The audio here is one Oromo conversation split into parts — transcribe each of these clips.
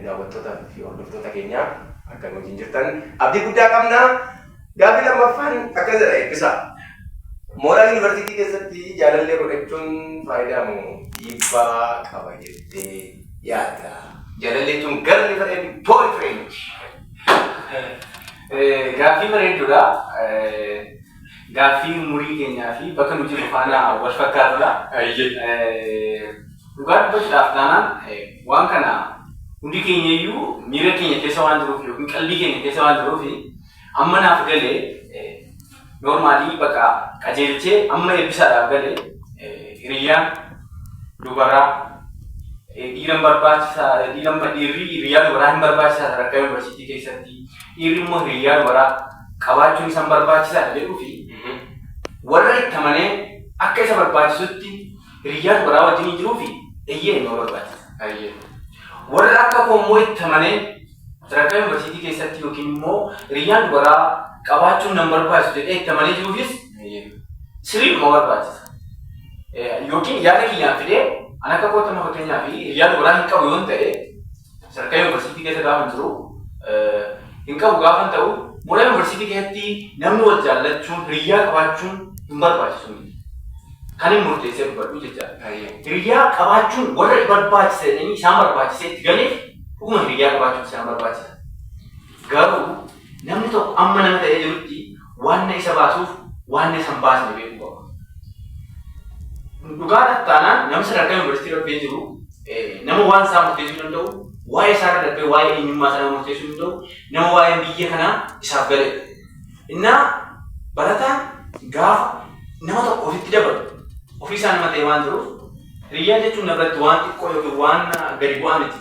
daawwattootaa fi hordoftoota keenyaa akka wajjin jirtan abdii guddaa qabna. Gaaffii lammaffaan akkas jedha eebbisa. Mooraa yuunivarsiitii keessatti jaalallee godhachuun faayidaa moo dhiibbaa qaba jettee yaadda? Jaalallee tun garli fedhan boyfriend. Gaaffii bareedduudha. Gaaffii umurii keenyaa fi bakka nuti jiru faana wal fakkaatudha. Dhugaa dubbachuudhaaf taanaan waan kana hundi keenya iyyuu miira keenya keessa waan jiruuf yookiin qalbii keenya keessa waan jiruuf amma naaf galee normaalii bakka qajeelchee amma eebbisaadhaaf galee hiriyyaan dubaraa dhiiran barbaachisaa dhiirri hiriyaa dubaraa hin barbaachisaa sadarkaa yuunivarsiitii keessatti dhiirri immoo hiriyaa dubaraa qabaachuun isaan barbaachisaa jedhuu fi warra itti amanee akka isa barbaachisutti hiriyaa dubaraa wajjin jiruu fi eeyyee nama barbaachisa. Warra akka koommoo itti amanee sadarkaa yuunivarsiitii keessatti yookiin immoo hiriyyaan dubaraa qabaachuun nama barbaachisu jedhee itti amanee jiruufis sirriin nama barbaachisa. Yookiin yaada kiyyaan fidee an akka kootama fakkeenyaa fi hiriyaa dubaraa hin qabu yoon ta'e sadarkaa yuunivarsiitii keessa gaafa jiru hin qabu gaafa ta'u mooraa yuunivarsiitii keessatti namni wal jaallachuun hiriyaa qabaachuun hin barbaachisu. Kan hin murteessee dubbadhu jechaadha. Hiriyaa qabaachuun warra barbaachisa jedhanii isaan barbaachisee itti galeef dhuguma hiriyaa qabaachuun isaan barbaachisa. Garuu namni tokko amma nama ta'ee jirutti waan isa baasuuf waan isa hin baasne beekuu qaba. Dhugaadhaaf taanaan namni sadarkaa yuunivarsiitii darbee jiru nama waan isaa murteessuu danda'u, waa'ee isaa irra darbee waa'ee eenyummaa isaa murteessuu danda'u, nama waa'ee biyya kanaa isaaf galedha. Innaa barataan gaafa nama tokko ofitti dabalu ofii isaa nama ta'e waan jiruuf hiriyaa jechuun irratti waan xiqqoo yookiin waan gadi bu'aa miti.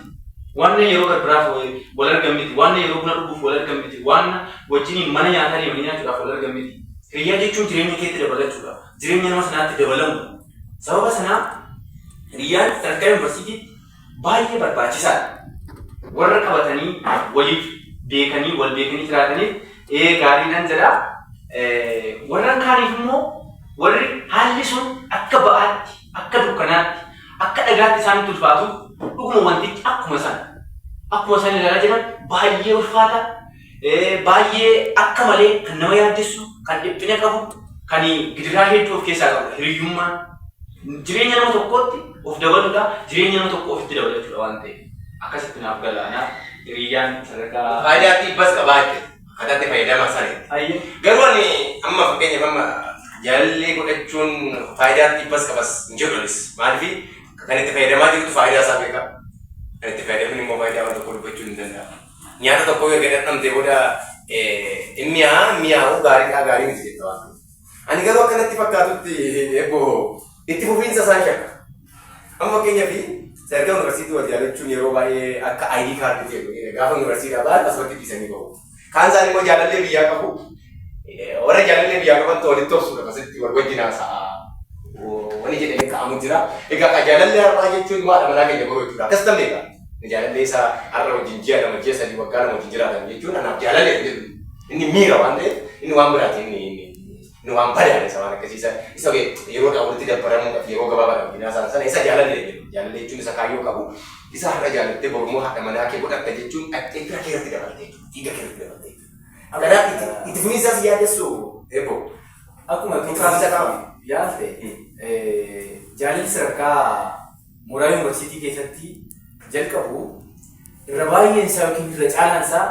Waan yeroo garbiraaf wal argan miti. Waan yeroo buna dhuguuf wal argan miti. Waan wajjiniin mana nyaataa deemanii nyaachuudhaaf wal argan miti. Hiriyaa jechuun jireenya keetti dabalachuudha. Jireenya nama sanaatti dabalamu. Sababa sanaa hiriyaan sadarkaa yuunivarsiitiitti baay'ee barbaachisaadha. Warra qabatanii waliif beekanii wal beekanii jiraataniif gaariidhaan jedha. Warra kaaniif immoo warri haalli sun akka ba'aatti, akka dukkanaatti, akka dhagaatti isaanitti ulfaatuuf dhuguma wantichi akkuma san ilaalaa jiran baay'ee ulfaata, baay'ee akka malee kan nama yaaddessu, kan dhiphina qabu, kan gidiraa hedduu of keessaa qabu hiriyyummaan jireenya nama tokkootti of dabaluudha, jireenya nama tokko ofitti dabalachuudha waan ta'eef akkasitti naaf galaanaa hiriyyaan sadarkaa faayidaa dhiibbas qabaa jechuudha. Akkataatti fayyadamaa isaanii. Garuu ani amma fakkeenyaaf amma jaalallee godhachuun faayidaa dhiibbas qabas hin jedhunis maaliif kan itti fayyadamaa jirtu faayidaa isaa beeka. Kan itti fayyadamuun immoo faayidaa waan tokko dubbachuun hin danda'amu. Nyaata tokko yoo gadhamtee booda mi'aawu gaarii miti jetta waan ta'eef. Ani garuu akkanatti fakkaatutti itti fufiinsa isaa shakka. Amma fakkeenyaaf sadarkaa yuunivarsiitii wal jaalachuun yeroo baay'ee akka ID kaardii jedhu gaafa yuunivarsiitii bahan asumatti dhiisanii bahu. Kaan isaanii immoo jaalallee biyyaa qabu. Warra jaalallee biyyaa qaban walitti obsuudha akkasitti wal wajjin haasa'a. Wani jedhamee kaa'amu jira. Egaa jaalallee har'aa jechuun waadha manaa keenya godhuu jechuudha. Akkas ta'e egaa jaalallee isaa har'a wajjin ji'a lama ji'a sadii waggaa lama wajjin jiraatan jechuun anaaf jaalallee jedhu. Inni miira waan ta'eef inni waan biraati inni waan badaadha isa waan akkasiisa. Isa yeroo walitti dabbaramuudhaaf yeroo gabaabaadhaaf binaasan sana isa jaalallee jedhu. Jaalallee jechuun isa kaayyoo qabu. Isa har'a jaalattee borummoo haadha manaa kee godhatta jechuun dhaqxee fira keerratti dabaltee dhiiga keerratti dabaltee. Akkanaa itti fufiinsaas yaadessu eebbo. Akkuma yaalte jaalalli sadarkaa mooraa yuunivarsiitii keessatti jalqabu irra baay'een isaa yookiin irra caalaan isaa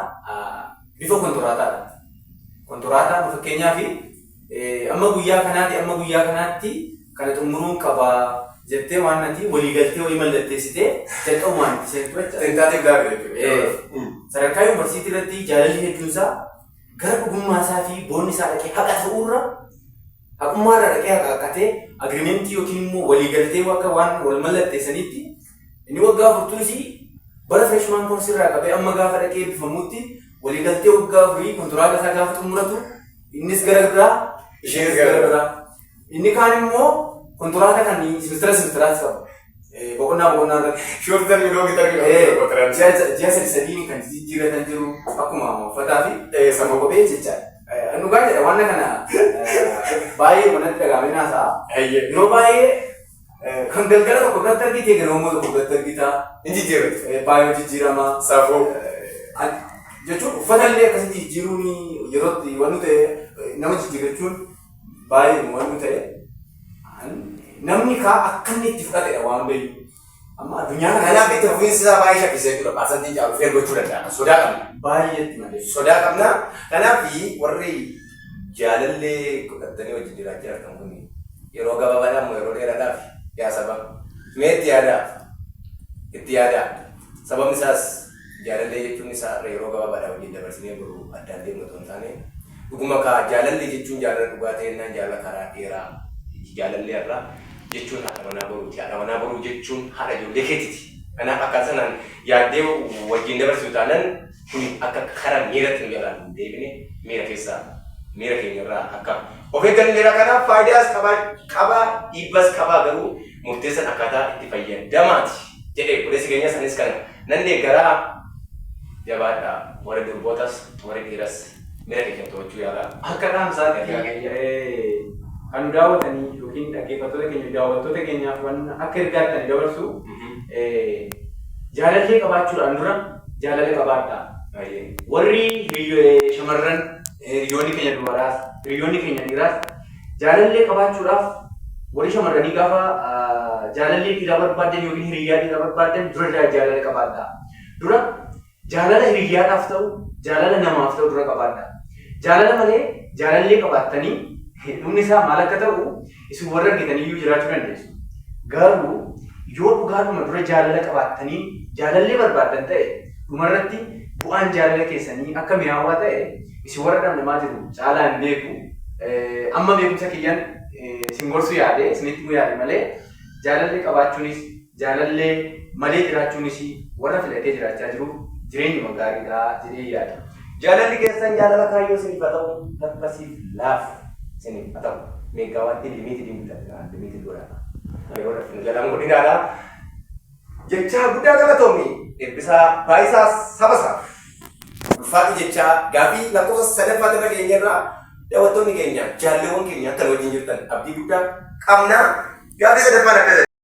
bifa kontoraataadha. Kontoraataan fakkeenyaaf amma guyyaa kanaatti kana xumuruun qabaa jettee waan nati waliigaltee walii mallatteessitee jalqabumaan itti seentu jechuudha. Tentaatiif gaarii jechuudha. Sadarkaa yuunivarsiitii irratti jaalalli hedduun isaa gara dhugummaa isaa fi boonni isaa dhaqee haqa ta'uurra haqummaa irra dhaqee haqaaqatee agirimentii yookiin immoo waliigaltee akka waan wal mallatteessaniitti inni waggaa afurtuunis bara freshman course irraa qabee amma gaafa dhaqee eebbifamuutti waliigaltee waggaa afurii kontiraata isaa gaafa xumuratu innis gara biraa isheenis gara biraa inni kaan immoo kontiraata kan simistiraas qabu. Boqonnaa irratti shoortan yeroo gitaa ji'a sadii kan jijjiiratan jiru akkuma uffataa fi sama kophee jechaadha. Dhugaa jedha waan kana baay'ee manatti dhagaamee naasa'a. Yeroo baay'ee kan galgala tokko biratti argite garuu tokko biratti argita. Inni jijjiirama. Baay'ee jijjiirama. Safuu. Jechuun uffata illee akkasitti jijjiiruun yeroo itti waan ta'e nama jijjiirachuun baay'ee waan ta'e namni akka inni itti fudhatedha waan beeku. Amma addunyaa kanaaf itti fufiinsi isaa baay'ee shakkisee jira. Baasantii jaalu feer gochuu danda'a. Sodaa qabna. Baay'eetti malee. Sodaa qabna. Kanaaf warri jaalallee godhatanii wajjin jiraachaa argamu kun yeroo gabaabaadhaaf moo yeroo dheeraadhaaf yaa saba. Mee itti yaadaa. Sababni isaas jaalallee jechuun isaa yeroo gabaabaadhaaf wajjin dabarsinee boruu addaan deemnu otoo hin taane dhuguma jaalallee jechuun jaalala dhugaa ta'ennaan jaalala karaa dheeraa jaalallee irraa jechuun haadha manaa boruuti. Haadha manaa boruu jechuun haadha ijoollee keetiiti. Kanaaf akka sanaan yaaddee wajjin dabarsitu taanaan kun akka karaa miiratti nu jalaan deebine miira keenya irraa akka of eegganneera. Kanaaf faayidaas qabaa dhiibbas qabaa garuu murteessan akkaataa itti fayyadamaati jedhee qoleessi keenya sanis kana nan deeggaraa jabaadhaa warri durbootas warri dhiiras miira keenya to'achuu yaalaa. Akka dhaamsaatti kan daawwatanii yookiin dhaggeeffattoota keenya daawwattoota keenyaaf waan akka ergaatti dabarsu jaalallee qabaachuudhaan dura jaalala qabaadhaa. Warri shamarran hiriyoonni keenya dubaraas hiriyoonni keenya dhiiraas jaalallee qabaachuudhaaf warri shamarranii gaafa jaalallee dhiiraa barbaadan yookiin hiriyaa dhiiraa barbaadan dura jaalala qabaadhaa. Dura jaalala hiriyaadhaaf ta'u jaalala namaaf ta'u dura qabaadhaa. Jaalala malee jaalallee qabaattanii dhumni isaa maal akka ta'u isin warra argitaniyyuu jiraachuu dandeessu. Garuu yoo dhugaadhuma dura jaalala qabaattanii jaalallee barbaadan ta'e dhumarratti bu'aan jaalala keessanii akka mi'aawaa ta'e isin warra dhamdamaa jiru caalaa hin beeku. Amma beekumsa kiyyaan isin gorsuu yaade isinitti yaade malee jaalallee qabaachuunis jaalallee malee jiraachuunis warra filatee jiraachaa jiru jireenyuma gaariidha jedhee yaada. Jaalalli keessan jaalala kaayyoo isiniif haa ta'u akkasiif laaf isiniif haa ta'u meeggaawwaatti limiitii godhata. Yeroo rafinu jalaan godhinaadha. Jechaa guddaa galatoomii eebbisaa baay'isaa saba isaaf. Ulfaatu jechaa gaafii lakkoofsa sadaffaa irra keenyarraa daawwattoonni keenya jaalleewwan keenya akka wajjin jirtan abdii guddaa qabna. Gaafii sadaffaan akka